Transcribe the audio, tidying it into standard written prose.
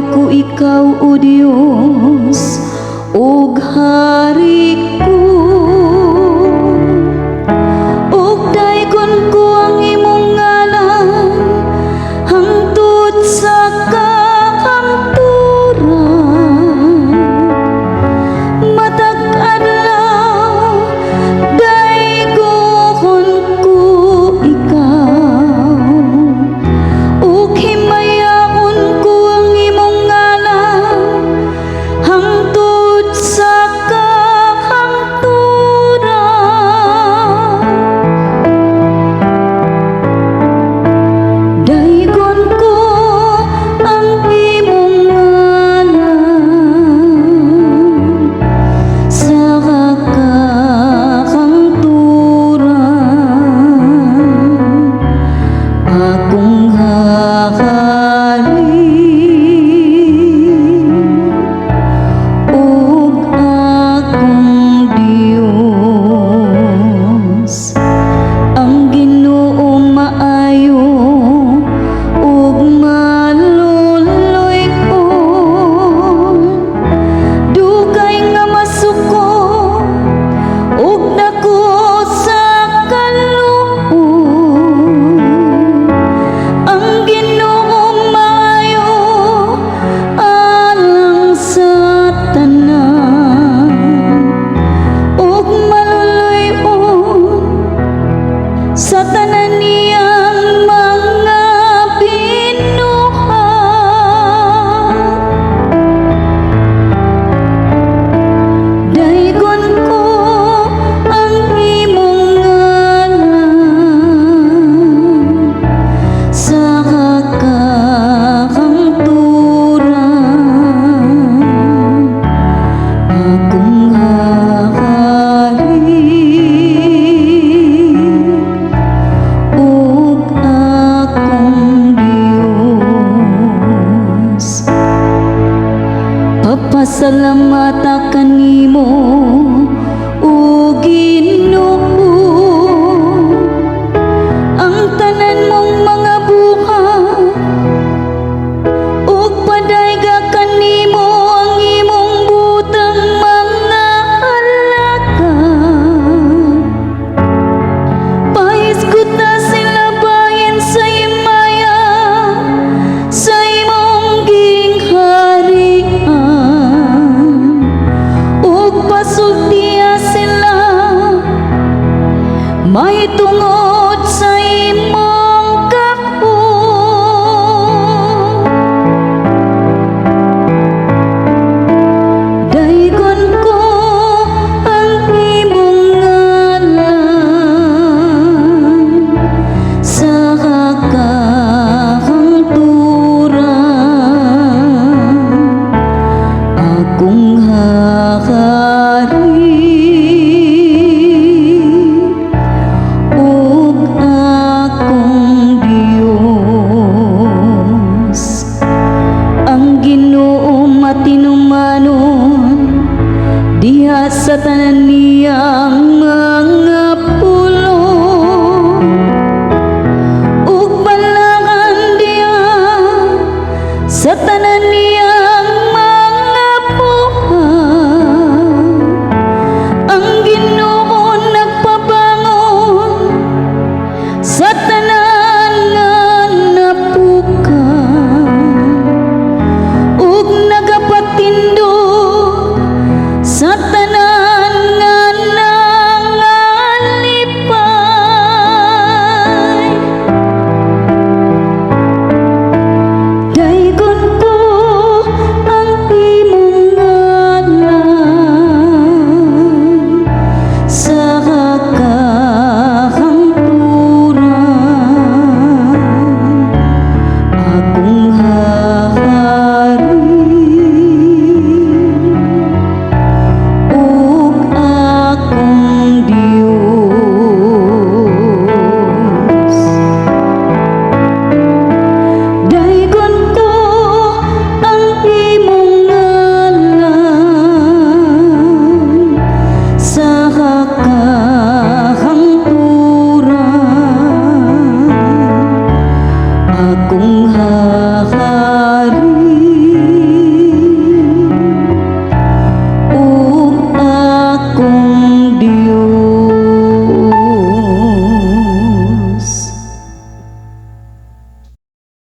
ko ikaw, O Diyos, ug hari ko. Ug dayon ko ang imong ngalan hangtod sa kakanturan. Matag adlaw dayon ko ikaw, ug himayaon ko ang imong ngalan hangtod sa kakanturan. Dayon ko ang imong ngalan sa kakanturan. Akong hari ug akong Dios, ang Ginoo maayo ug maluluy-on, dugay nga masuko ug dako sa kaluoy. Ang Ginoo maayo alang sa tanan ug maluluy-on sa tanan niyang mga binuhat. Dayon ko ang imong ngalan sa kakanturan. Akong hari ug akong Dios. Papasalamata kanimo